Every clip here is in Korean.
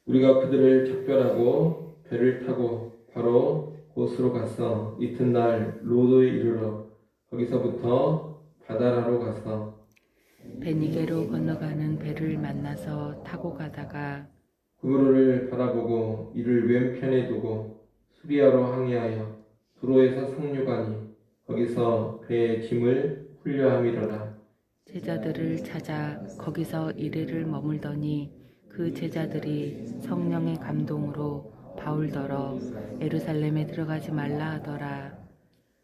우리가 그들을 작별하고 배를 타고 바로 곳으로 가서 이튿날 로도에 이르러 거기서부터 바다라로 가서 베니게로 건너가는 배를 만나서 타고 가다가 그무로를 바라보고 이를 왼편에 두고 수리아로 항해하여 두로에서 상륙하니 거기서 배의 짐을 훈련함이로라. 제자들을 찾아 거기서 이래를 머물더니 그 제자들이 성령의 감동으로 바울더러 예루살렘에 들어가지 말라 하더라.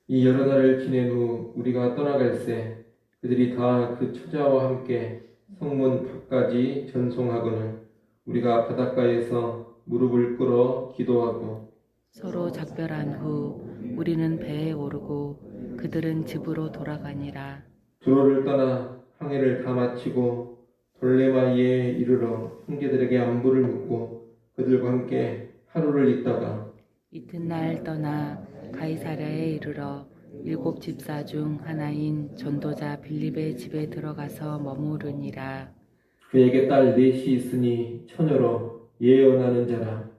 이 여러 날을 지낸 후 우리가 떠나갈새 그들이 다 그 처자와 함께 성문 밖까지 전송하거늘 우리가 바닷가에서 무릎을 꿇어 기도하고 서로 작별한 후 우리는 배에 오르고 그들은 집으로 돌아가니라. 두로를 떠나 항해를 다 마치고 돌레마이에 이르러 형제들에게 안부를 묻고 그들과 함께 하루를 있다가 이튿날 떠나 가이사랴에 이르러 7 집사 중 하나인 전도자 빌립의 집에 들어가서 머무르니라. 그에게 딸 넷이 있으니 처녀로 예언하는 자라.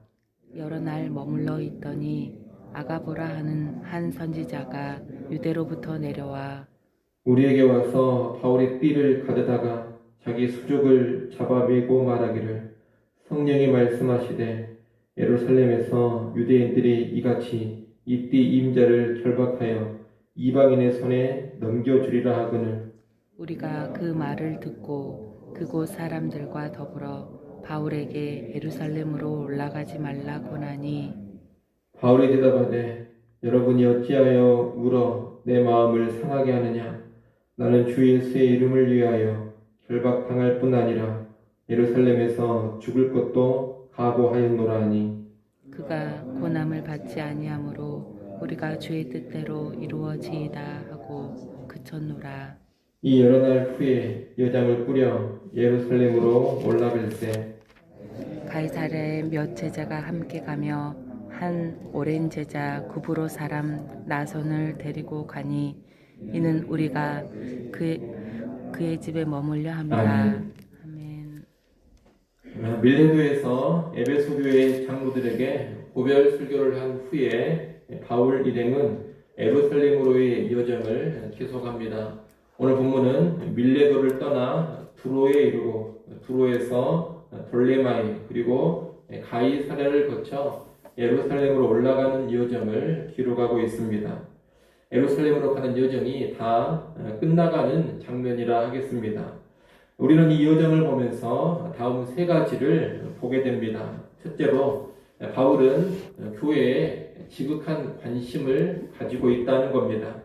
여러 날 머물러 있더니 아가보라 하는 한 선지자가 유대로부터 내려와 우리에게 와서 바울의 띠를 가져다가 자기 수족을 잡아매고 말하기를 성령이 말씀하시되 예루살렘에서 유대인들이 이같이 이 띠 임자를 결박하여 이방인의 손에 넘겨주리라 하거늘 우리가 그 말을 듣고 그곳 사람들과 더불어 바울에게 예루살렘으로 올라가지 말라 권하니 바울이 대답하되 여러분이 어찌하여 울어 내 마음을 상하게 하느냐 나는 주 예수의 이름을 위하여 결박당할 뿐 아니라 예루살렘에서 죽을 것도 각오하였노라 하니 그가 고난을 받지 아니하므로 우리가 주의 뜻대로 이루어지이다 하고 그쳤노라. 이 여러 날 후에 여장을 꾸려 예루살렘으로 올라갈새 가이사랴에 몇 제자가 함께 가며 한 오랜 제자 구브로 사람 나손을 데리고 가니 이는 우리가 그의 집에 머물려 함이라. 아멘. 밀레도에서 에베소 교회 장로들에게 고별 설교를 한 후에 바울 일행은 예루살렘으로의 여정을 계속합니다. 오늘 본문은 밀레도를 떠나 두로에 이르고 두로에서 돌레마이 그리고 가이사랴를 거쳐 예루살렘으로 올라가는 여정을 기록하고 있습니다. 예루살렘으로 가는 여정이 다 끝나가는 장면이라 하겠습니다. 우리는 이 여정을 보면서 다음 세 가지를 보게 됩니다. 첫째로 바울은 교회에 지극한 관심을 가지고 있다는 겁니다.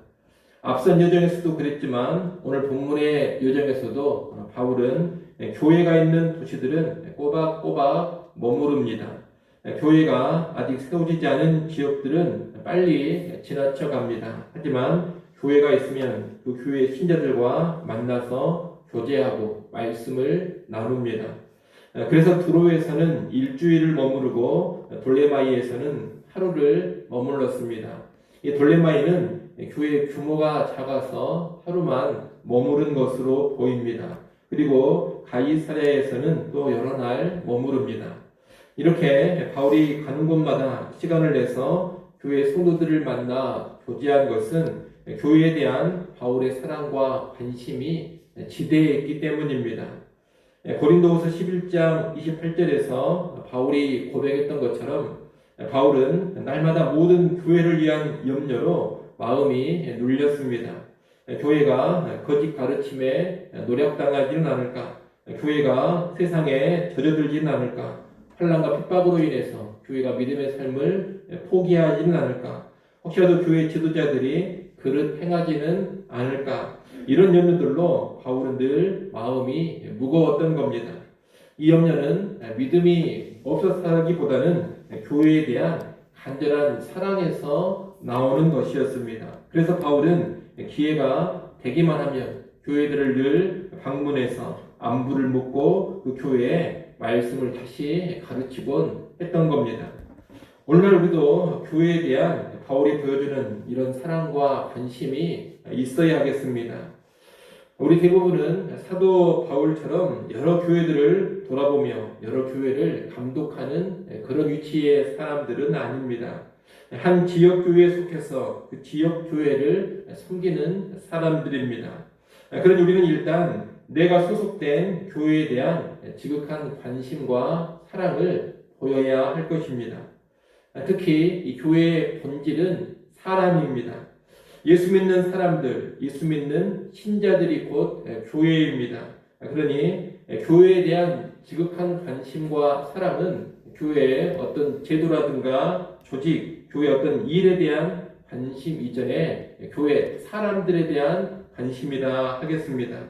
앞선 여정에서도 그랬지만 오늘 본문의 여정에서도 바울은 교회가 있는 도시들은 꼬박꼬박 머무릅니다. 교회가 아직 세워지지 않은 지역들은 빨리 지나쳐 갑니다. 하지만 교회가 있으면 그 교회 신자들과 만나서 교제하고 말씀을 나눕니다. 그래서 두로에서는 일주일을 머무르고 돌레마이에서는 하루를 머물렀습니다. 이 돌레마이는 교회 규모가 작아서 하루만 머무른 것으로 보입니다. 그리고 가이사랴에서는 또 여러 날 머무릅니다. 이렇게 바울이 가는 곳마다 시간을 내서 교회 성도들을 만나 교제한 것은 교회에 대한 바울의 사랑과 관심이 지대했기 때문입니다. 고린도후서 11장 28절에서 바울이 고백했던 것처럼 바울은 날마다 모든 교회를 위한 염려로 마음이 눌렸습니다. 교회가 거짓 가르침에 노략당하지는 않을까? 교회가 세상에 젖어들지는 않을까? 환난과 핍박으로 인해서 교회가 믿음의 삶을 포기하지는 않을까? 혹시라도 교회 지도자들이 그릇 행하지는 않을까? 이런 염려들로 바울은 늘 마음이 무거웠던 겁니다. 이 염려는 믿음이 없어서라기보다는 교회에 대한 간절한 사랑에서 나오는 것이었습니다. 그래서 바울은 기회가 되기만 하면 교회들을 늘 방문해서 안부를 묻고 그 교회에 말씀을 다시 가르치곤 했던 겁니다. 오늘날 우리도 교회에 대한 바울이 보여주는 이런 사랑과 관심이 있어야 하겠습니다. 우리 대부분은 사도 바울처럼 여러 교회들을 돌아보며 여러 교회를 감독하는 그런 위치의 사람들은 아닙니다. 한 지역 교회에 속해서 그 지역 교회를 섬기는 사람들입니다. 그러니 우리는 일단 내가 소속된 교회에 대한 지극한 관심과 사랑을 보여야 할 것입니다. 특히 이 교회의 본질은 사람입니다. 예수 믿는 사람들, 예수 믿는 신자들이 곧 교회입니다. 그러니 교회에 대한 지극한 관심과 사랑은 교회의 어떤 제도라든가 조직, 교회의 어떤 일에 대한 관심 이전에 교회 사람들에 대한 관심이라 하겠습니다.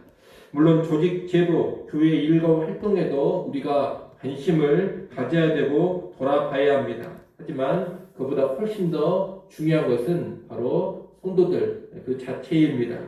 물론 조직, 제도, 교회 일과 활동에도 우리가 관심을 가져야 되고 돌아봐야 합니다. 하지만 그보다 훨씬 더 중요한 것은 바로 성도들 그 자체입니다.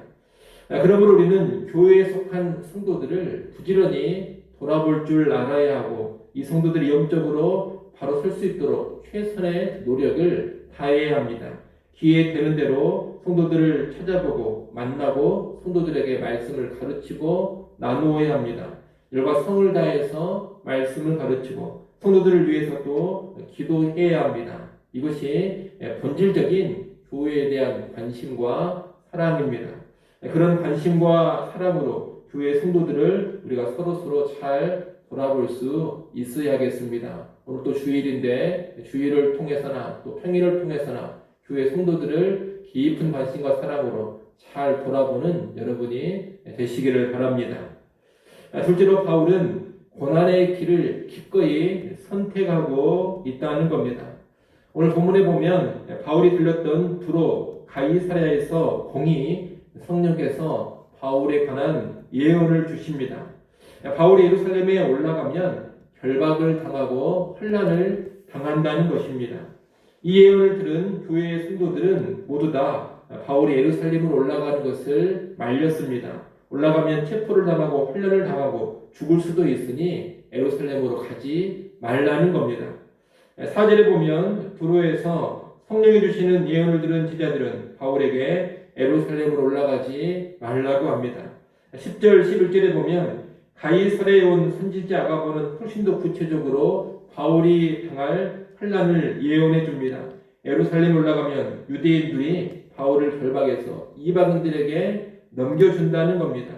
그러므로 우리는 교회에 속한 성도들을 부지런히 돌아볼 줄 알아야 하고 이 성도들이 영적으로 바로 설 수 있도록 최선의 노력을 다해야 합니다. 기회 되는 대로 성도들을 찾아보고 만나고 성도들에게 말씀을 가르치고 나누어야 합니다. 열과 성을 다해서 말씀을 가르치고 성도들을 위해서 또 기도해야 합니다. 이것이 본질적인 교회에 대한 관심과 사랑입니다. 그런 관심과 사랑으로 교회 성도들을 우리가 서로 잘 돌아볼 수 있어야겠습니다. 오늘 또 주일인데 주일을 통해서나 또 평일을 통해서나 교회 성도들을 깊은 관심과 사랑으로 잘 돌아보는 여러분이 되시기를 바랍니다. 둘째로 바울은 고난의 길을 기꺼이 선택하고 있다는 겁니다. 오늘 본문에 보면 바울이 들렸던 두로 가이사랴에서 공이 성령께서 바울에 관한 예언을 주십니다. 바울이 예루살렘에 올라가면 결박을 당하고 환난을 당한다는 것입니다. 이 예언을 들은 교회의 성도들은 모두 다 바울이 예루살렘으로 올라가는 것을 말렸습니다. 올라가면 체포를 당하고 환난을 당하고 죽을 수도 있으니 예루살렘으로 가지 말라는 겁니다. 4절에 보면 두로에서 성령이 주시는 예언을 들은 제자들은 바울에게 예루살렘으로 올라가지 말라고 합니다. 10절, 11절에 보면 가이사랴에 온 선지자 아가보는 훨씬 더 구체적으로 바울이 당할 환난을 예언해 줍니다. 예루살렘에 올라가면 유대인들이 바울을 결박해서 이방인들에게 넘겨준다는 겁니다.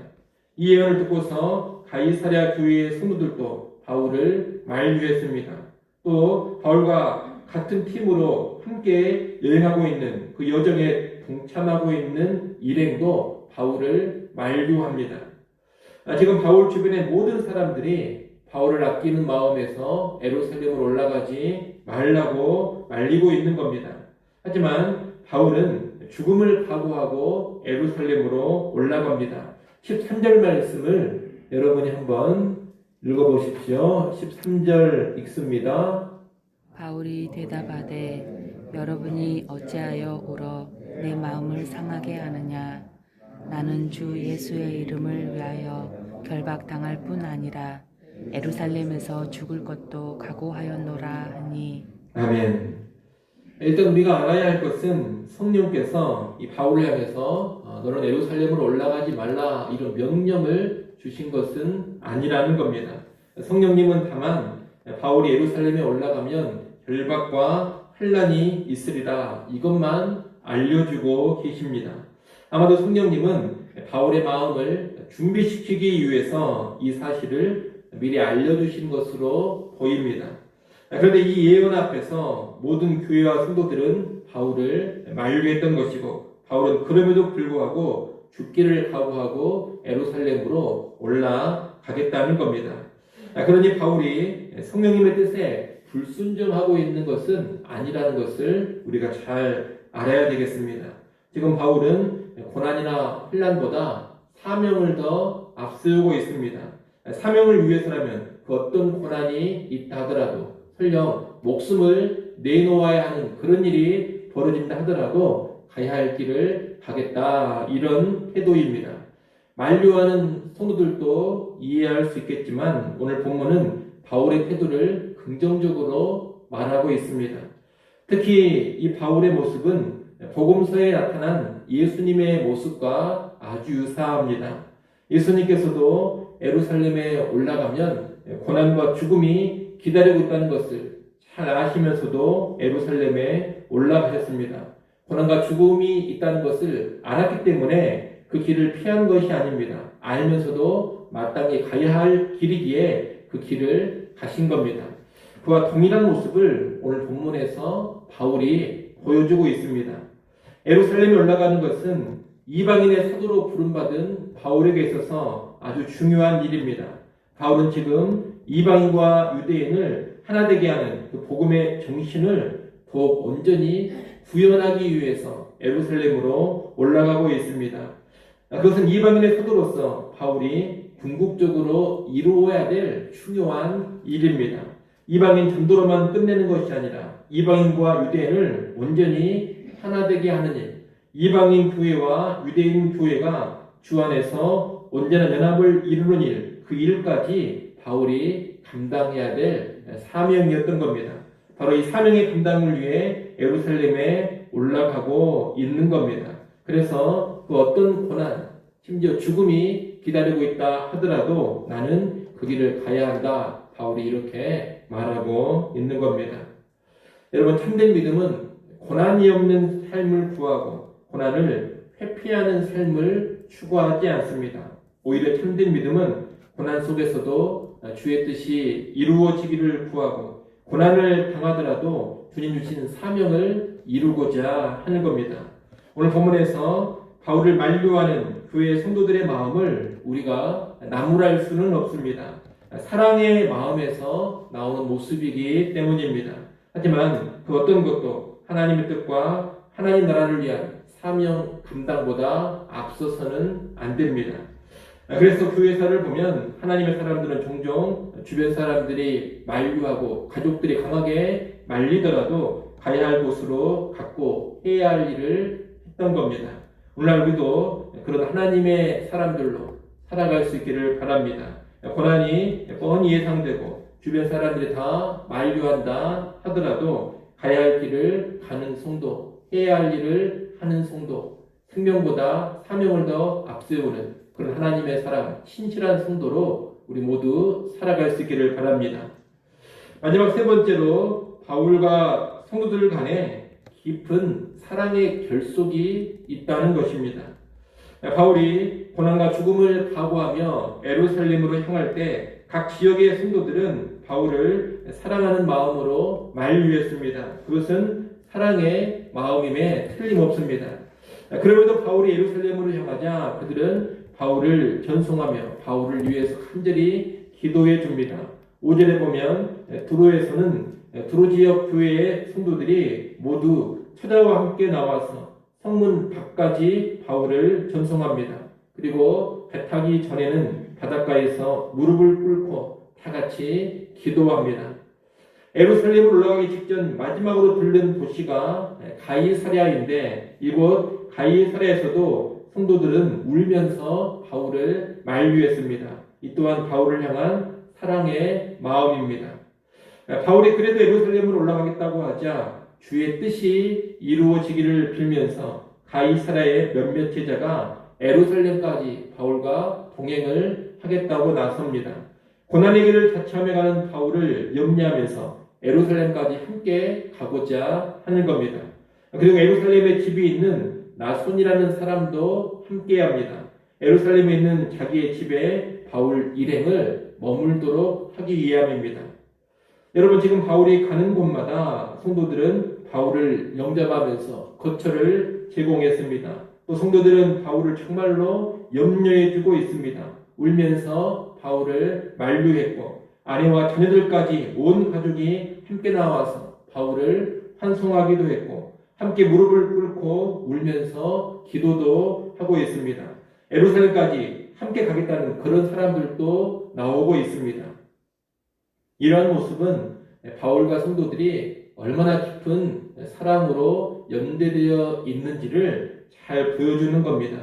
이 예언을 듣고서 가이사랴 교회의 성도들도 바울을 만류했습니다. 또 바울과 같은 팀으로 함께 여행하고 있는 그 여정에 동참하고 있는 일행도 바울을 만류합니다. 지금 바울 주변의 모든 사람들이 바울을 아끼는 마음에서 예루살렘으로 올라가지 말라고 말리고 있는 겁니다. 하지만 바울은 죽음을 각오하고 예루살렘으로 올라갑니다. 13절 말씀을 여러분이 한번 읽어보십시오. 13절 읽습니다. 바울이 대답하되 여러분이 어찌하여 울어 내 마음을 상하게 하느냐. 나는 주 예수의 이름을 위하여 결박당할 뿐 아니라 예루살렘에서 죽을 것도 각오하였노라 하니. 아멘. 일단 우리가 알아야 할 것은 성령께서 이 바울을 향해서 너는 예루살렘으로 올라가지 말라 이런 명령을 주신 것은 아니라는 겁니다. 성령님은 다만 바울이 예루살렘에 올라가면 결박과 환난이 있으리라 이것만 알려주고 계십니다. 아마도 성령님은 바울의 마음을 준비시키기 위해서 이 사실을 미리 알려주신 것으로 보입니다. 그런데 이 예언 앞에서 모든 교회와 성도들은 바울을 만류했던 것이고 바울은 그럼에도 불구하고 죽기를 각오하고 예루살렘으로 올라가겠다는 겁니다. 그러니 바울이 성령님의 뜻에 불순종하고 있는 것은 아니라는 것을 우리가 잘 알아야 되겠습니다. 지금 바울은 고난이나 환난보다 사명을 더 앞세우고 있습니다. 사명을 위해서라면 그 어떤 고난이 있다 하더라도 설령 목숨을 내놓아야 하는 그런 일이 벌어진다 하더라도 가야 할 길을 가겠다 이런 태도입니다. 만류하는 성도들도 이해할 수 있겠지만 오늘 본문은 바울의 태도를 긍정적으로 말하고 있습니다. 특히 이 바울의 모습은 복음서에 나타난 예수님의 모습과 아주 유사합니다. 예수님께서도 예루살렘에 올라가면 고난과 죽음이 기다리고 있다는 것을 잘 아시면서도 예루살렘에 올라가셨습니다. 고난과 죽음이 있다는 것을 알았기 때문에 그 길을 피한 것이 아닙니다. 알면서도 마땅히 가야 할 길이기에 그 길을 가신 겁니다. 그와 동일한 모습을 오늘 본문에서 바울이 보여주고 있습니다. 예루살렘에 올라가는 것은 이방인의 사도로 부름받은 바울에게 있어서 아주 중요한 일입니다. 바울은 지금 이방인과 유대인을 하나 되게 하는 그 복음의 정신을 더욱 온전히 구현하기 위해서 예루살렘으로 올라가고 있습니다. 그것은 이방인의 사도로서 바울이 궁극적으로 이루어야 될 중요한 일입니다. 이방인 전도로만 끝내는 것이 아니라 이방인과 유대인을 온전히 하나 되게 하는 일, 이방인 교회와 유대인 교회가 주 안에서 온전한 연합을 이루는 일, 그 일까지 바울이 감당해야 될 사명이었던 겁니다. 바로 이 사명의 감당을 위해 예루살렘에 올라가고 있는 겁니다. 그래서 그 어떤 고난, 심지어 죽음이 기다리고 있다 하더라도 나는 그 길을 가야 한다. 바울이 이렇게 말하고 있는 겁니다. 여러분, 참된 믿음은 고난이 없는 삶을 구하고 고난을 회피하는 삶을 추구하지 않습니다. 오히려 참된 믿음은 고난 속에서도 주의 뜻이 이루어지기를 구하고 고난을 당하더라도 주님 주신 사명을 이루고자 하는 겁니다. 오늘 본문에서 바울을 만류하는 교회 성도들의 마음을 우리가 나무랄 수는 없습니다. 사랑의 마음에서 나오는 모습이기 때문입니다. 하지만 그 어떤 것도 하나님의 뜻과 하나님 나라를 위한 사명 감당보다 앞서서는 안 됩니다. 그래서 교회사를 보면 하나님의 사람들은 종종 주변 사람들이 만류하고 가족들이 강하게 말리더라도 가야 할 곳으로 갔고 해야 할 일을 했던 겁니다. 오늘날 우리도 그런 하나님의 사람들로 살아갈 수 있기를 바랍니다. 고난이 뻔히 예상되고 주변 사람들이 다 만류한다 하더라도 가야 할 길을 가는 성도, 해야 할 일을 하는 성도, 생명보다 사명을 더 앞세우는 그런 하나님의 사람, 신실한 성도로 우리 모두 살아갈 수 있기를 바랍니다. 마지막 세 번째로 바울과 성도들 간에 깊은 사랑의 결속이 있다는 것입니다. 바울이 고난과 죽음을 각오하며 예루살렘으로 향할 때 각 지역의 성도들은 바울을 사랑하는 마음으로 만류했습니다. 그것은 사랑의 마음임에 틀림없습니다. 그럼에도 바울이 예루살렘으로 향하자 그들은 바울을 전송하며 바울을 위해서 간절히 기도해 줍니다. 5절에 보면 두로 지역 교회의 성도들이 모두 처자와 함께 나와서 성문 밖까지 바울을 전송합니다. 그리고 배 타기 전에는 바닷가에서 무릎을 꿇고 다 같이 기도합니다. 예루살렘으로 올라가기 직전 마지막으로 들른 도시가 가이사랴인데 이곳 가이사랴에서도 성도들은 울면서 바울을 만류했습니다. 이 또한 바울을 향한 사랑의 마음입니다. 바울이 그래도 예루살렘으로 올라가겠다고 하자 주의 뜻이 이루어지기를 빌면서 가이사랴의 몇몇 제자가 예루살렘까지 바울과 동행을 하겠다고 나섭니다. 고난의 길을 자처하며 가는 바울을 염려하면서 예루살렘까지 함께 가고자 하는 겁니다. 그리고 예루살렘에 집이 있는 나손이라는 사람도 함께 합니다. 예루살렘에 있는 자기의 집에 바울 일행을 머물도록 하기 위함입니다. 여러분, 지금 바울이 가는 곳마다 성도들은 바울을 영접하면서 거처를 제공했습니다. 또 성도들은 바울을 정말로 염려해주고 있습니다. 울면서 바울을 만류했고 아내와 자녀들까지 온 가족이 함께 나와서 바울을 환송하기도 했고 함께 무릎을 꿇고 울면서 기도도 하고 있습니다. 예루살렘까지 함께 가겠다는 그런 사람들도 나오고 있습니다. 이러한 모습은 바울과 성도들이 얼마나 깊은 사랑으로 연대되어 있는지를 잘 보여주는 겁니다.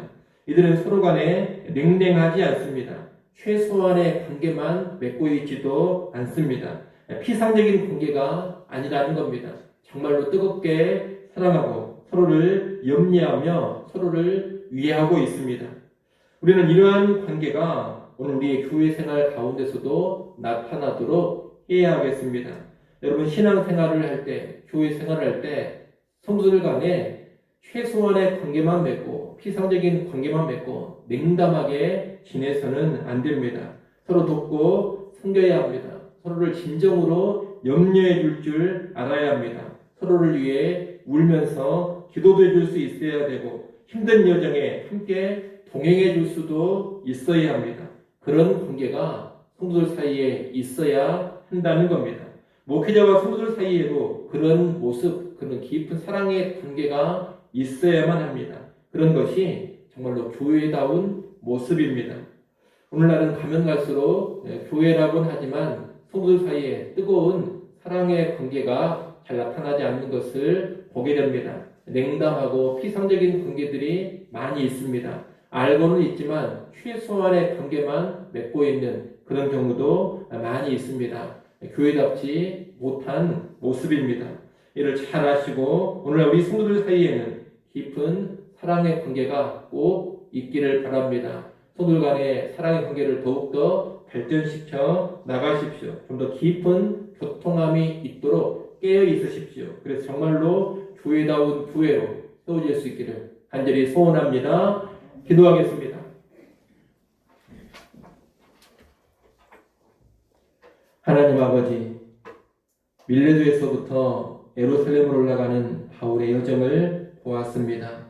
이들은 서로 간에 냉랭하지 않습니다. 최소한의 관계만 맺고 있지도 않습니다. 피상적인 관계가 아니라는 겁니다. 정말로 뜨겁게 사랑하고 서로를 염려하며 서로를 위하고 있습니다. 우리는 이러한 관계가 오늘 우리의 교회 생활 가운데서도 나타나도록 해야 하겠습니다. 여러분, 신앙생활을 할 때, 교회 생활을 할 때 성도들 간에 최소한의 관계만 맺고 피상적인 관계만 맺고 냉담하게 지내서는 안 됩니다. 서로 돕고 섬겨야 합니다. 서로를 진정으로 염려해 줄 알아야 합니다. 서로를 위해 울면서 기도도 해줄 수 있어야 되고 힘든 여정에 함께 동행해 줄 수도 있어야 합니다. 그런 관계가 성도들 사이에 있어야 한다는 겁니다. 목회자와 성도들 사이에도 그런 모습, 그런 깊은 사랑의 관계가 있어야만 합니다. 그런 것이 정말로 교회다운 모습입니다. 오늘날은 가면 갈수록 교회라고는 하지만 성도들 사이에 뜨거운 사랑의 관계가 잘 나타나지 않는 것을 보게 됩니다. 냉담하고 피상적인 관계들이 많이 있습니다. 알고는 있지만 최소한의 관계만 맺고 있는 그런 경우도 많이 있습니다. 교회답지 못한 모습입니다. 이를 잘 아시고 오늘날 우리 성도들 사이에는 깊은 사랑의 관계가 꼭 있기를 바랍니다. 성도들 간의 사랑의 관계를 더욱더 발전시켜 나가십시오. 좀 더 깊은 교통함이 있도록 깨어 있으십시오. 그래서 정말로 교회다운 교회로 세워질 수 있기를 간절히 소원합니다. 기도하겠습니다. 하나님 아버지, 밀레도에서부터 예루살렘으로 올라가는 바울의 여정을 보았습니다.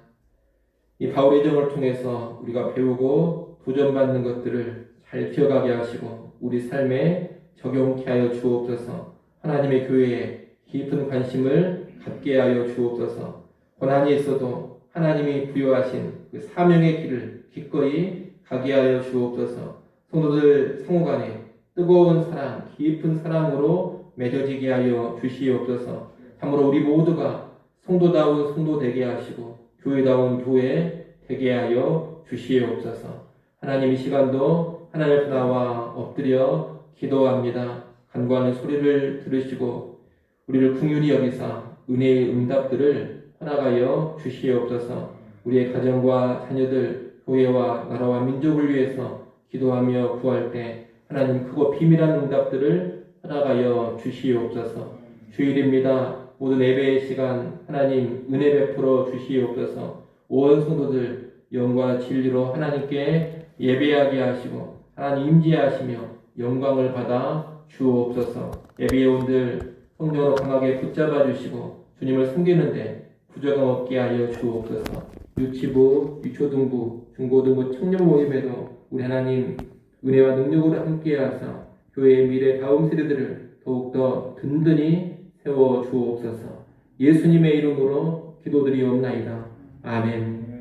이 바울의 여정을 통해서 우리가 배우고 도전받는 것들을 잘 기억하게 하시고 우리 삶에 적용케 하여 주옵소서. 하나님의 교회에 깊은 관심을 갖게 하여 주옵소서. 고난이 있어도 하나님이 부여하신 그 사명의 길을 기꺼이 가게 하여 주옵소서. 성도들 상호간에 뜨거운 사랑, 깊은 사랑으로 맺어지게 하여 주시옵소서. 참으로 우리 모두가 성도다운 성도 되게 하시고 교회다운 교회 되게 하여 주시옵소서. 하나님, 이 시간도 하나님 앞에 나와 엎드려 기도합니다. 간구하는 소리를 들으시고 우리를 긍휼히 여기사 은혜의 응답들을 허락하여 주시옵소서. 우리의 가정과 자녀들, 교회와 나라와 민족을 위해서 기도하며 구할 때 하나님 크고 비밀한 응답들을 허락하여 주시옵소서. 주일입니다. 모든 예배의 시간 하나님 은혜 베풀어 주시옵소서. 온 성도들 영과 진리로 하나님께 예배하게 하시고 하나님 임재하시며 영광을 받아 주옵소서. 예배에 온들 성령으로 강하게 붙잡아 주시고 주님을 섬기는데 부족함 없게 하여 주옵소서. 유치부, 유초등부, 중고등부 청년 모임에도 우리 하나님 은혜와 능력으로 함께 하사 교회의 미래 다음 세대들을 더욱더 든든히 세워 주옵소서. 예수님의 이름으로 기도드리옵나이다. 아멘.